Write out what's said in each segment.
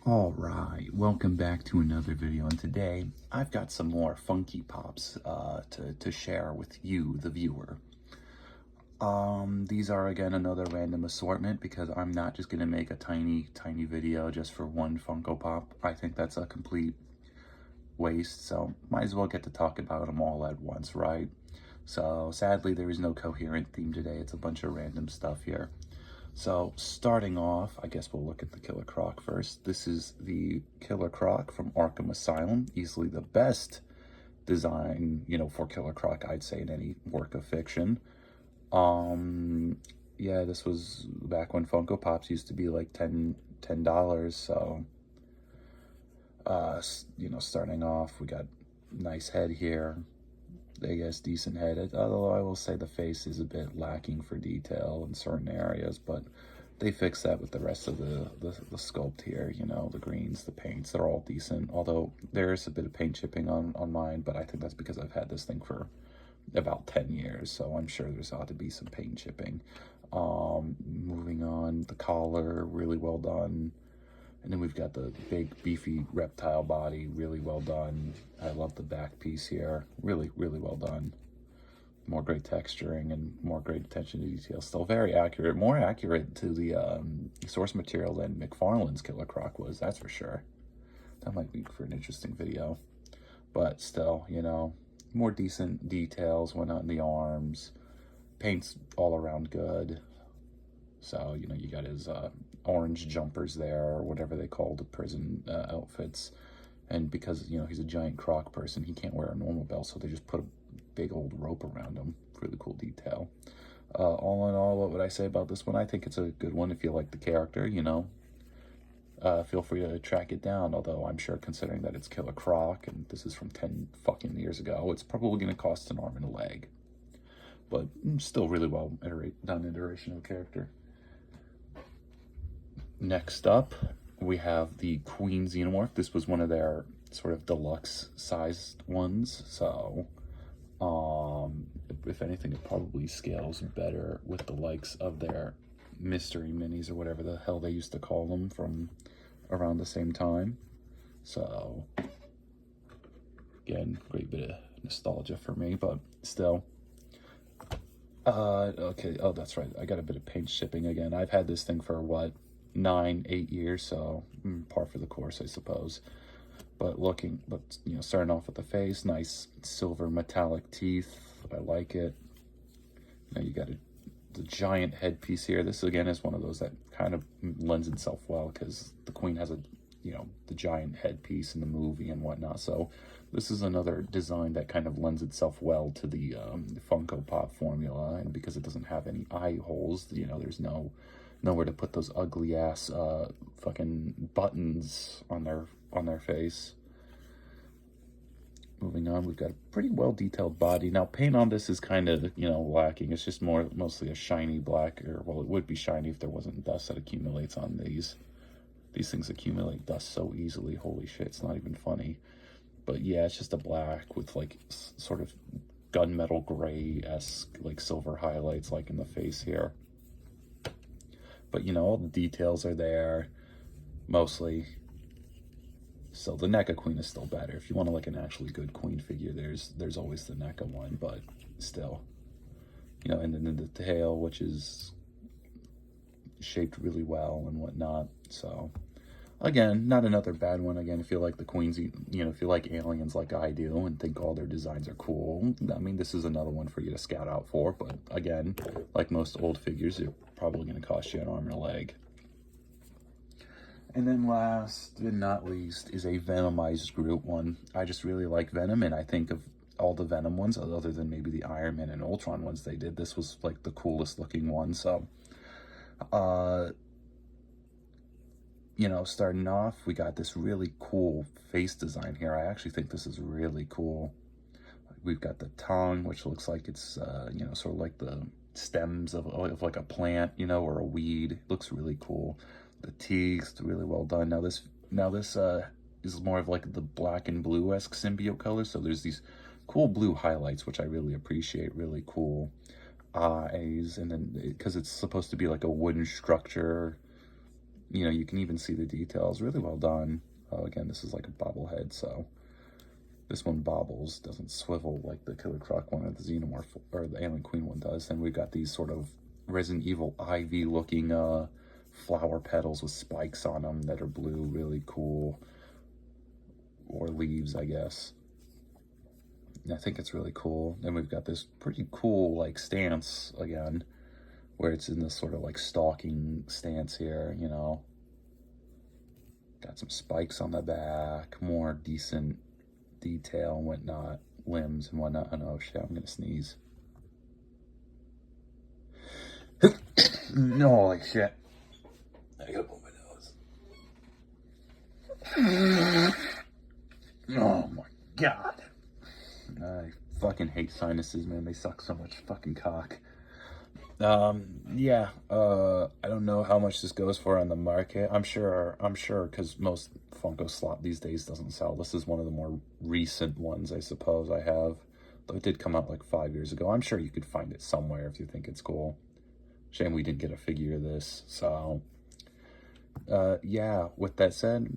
All right, welcome back to another video, and today I've got some more Funky Pops to share with you, the viewer. These are, again, another random assortment because I'm not just going to make a tiny video just for one Funko Pop. I think that's a complete waste, so might as well get to talk about them all at once, right? So sadly, there is no coherent theme today. It's a bunch of random stuff here. So starting off, I guess we'll look at the Killer Croc first. This is the Killer Croc from Arkham Asylum, easily the best design, for Killer Croc, I'd say, in any work of fiction. Yeah, this was back when Funko Pops used to be like $10, so, starting off, we got nice head here. I guess decent head, although I will say the face is a bit lacking for detail in certain areas, but they fix that with the rest of the sculpt here, the greens, the paints, they're all decent, although there is a bit of paint chipping on mine, but I think that's because I've had this thing for about 10 years, so I'm sure there's ought to be some paint chipping. Moving on, the collar, really well done. And then we've got the big, beefy reptile body, really well done. I love the back piece here. Really, really well done. More great texturing and more great attention to detail. Still very accurate. More accurate to the source material than McFarlane's Killer Croc was, that's for sure. That might be for an interesting video. But still, more decent details went on the arms. Paint's all around good. So, you got his orange jumpers there, or whatever they call the prison outfits. And because, he's a giant croc person, he can't wear a normal belt, so they just put a big old rope around him. Really cool detail. All in all, what would I say about this one? I think it's a good one if you like the character, feel free to track it down, although I'm sure, considering that it's Killer Croc, and this is from 10 fucking years ago, it's probably going to cost an arm and a leg. But still really well done iteration of character. Next up, we have the Queen Xenomorph. This was one of their sort of deluxe sized ones, so if anything, it probably scales better with the likes of their mystery minis, or whatever the hell they used to call them, from around the same time. So again, great bit of nostalgia for me, but still. Okay, oh, that's right, I got a bit of paint shipping again. I've had this thing for, what, 9-8 years, so par for the course, I suppose. But starting off with the face, nice silver metallic teeth. I like it. You got the giant headpiece here. This again is one of those that kind of lends itself well because the Queen has the giant headpiece in the movie and whatnot. So this is another design that kind of lends itself well to the Funko Pop formula, and because it doesn't have any eye holes, there's nowhere to put those ugly ass fucking buttons on their face. Moving on, we've got a pretty well detailed body. Now, paint on this is kind of lacking. It's just mostly a shiny black, or well, it would be shiny if there wasn't dust that accumulates on these. These things accumulate dust so easily. Holy shit, it's not even funny. But yeah, it's just a black with like sort of gunmetal gray-esque like silver highlights like in the face here. But all the details are there, mostly. So the NECA Queen is still better. If you want to like an actually good Queen figure, there's always the NECA one, but still. And then the tail, which is shaped really well and whatnot. So again, not another bad one. Again, if you like the Queens, if you like aliens like I do and think all their designs are cool, I mean, this is another one for you to scout out for. But again, like most old figures, they're probably going to cost you an arm and a leg. And then last but not least is a Venomized Groot one. I just really like Venom, and I think of all the Venom ones, other than maybe the Iron Man and Ultron ones they did, this was like the coolest looking one. So starting off, we got this really cool face design here. I actually think this is really cool. We've got the tongue, which looks like it's sort of like the stems of like a plant, or a weed. It looks really cool. The teeth, really well done. Now this is more of like the black and blue-esque symbiote color, so there's these cool blue highlights, which I really appreciate. Really cool eyes, and then because it's supposed to be like a wooden structure, You know, you can even see the details. Really well done. Oh, again, this is like a bobblehead, so this one bobbles, doesn't swivel like the Killer Croc one or the Xenomorph or the Alien Queen one does. And we've got these sort of Resident Evil Ivy looking flower petals with spikes on them that are blue, really cool. Or leaves, I guess. And I think it's really cool. And we've got this pretty cool like stance again, where it's in this sort of like stalking stance here, you know. Got some spikes on the back, more decent detail and whatnot, limbs and whatnot. Oh no, shit, I'm gonna sneeze. Holy shit. I gotta blow my nose. Oh my god. I fucking hate sinuses, man. They suck so much fucking cock. Yeah, I don't know how much this goes for on the market. I'm sure, because most Funko slot these days doesn't sell. This is one of the more recent ones, I suppose I have. Though it did come out like 5 years ago. I'm sure you could find it somewhere if you think it's cool. Shame we didn't get a figure of this, so... yeah, with that said,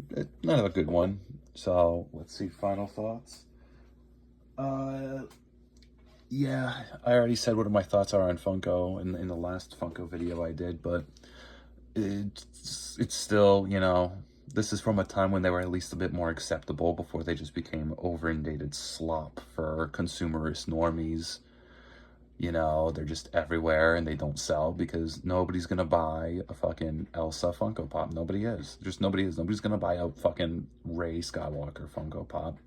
another good one. So, let's see, final thoughts. Yeah, I already said what my thoughts are on Funko in the last Funko video I did, but it's still, you know, this is from a time when they were at least a bit more acceptable before they just became over-inundated slop for consumerist normies. You know, they're just everywhere and they don't sell because nobody's gonna buy a fucking Elsa Funko Pop. Nobody is. Just nobody is. Nobody's gonna buy a fucking Rey Skywalker Funko Pop.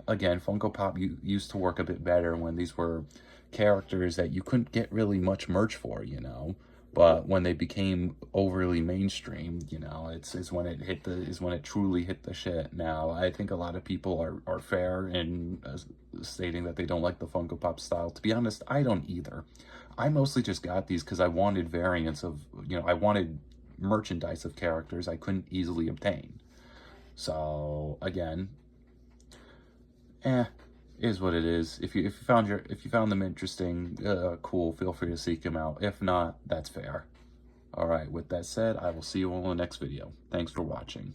Again, Funko Pop used to work a bit better when these were characters that you couldn't get really much merch for, you know. But when they became overly mainstream, you know, it's when it hit when it truly hit the shit. Now, I think a lot of people are fair in stating that they don't like the Funko Pop style. To be honest, I don't either. I mostly just got these because I wanted variants of, you know, I wanted merchandise of characters I couldn't easily obtain. So again, is what it is. If you found them interesting, cool, feel free to seek them out. If not, that's fair. All right, with that said, I will see you all in the next video. Thanks for watching.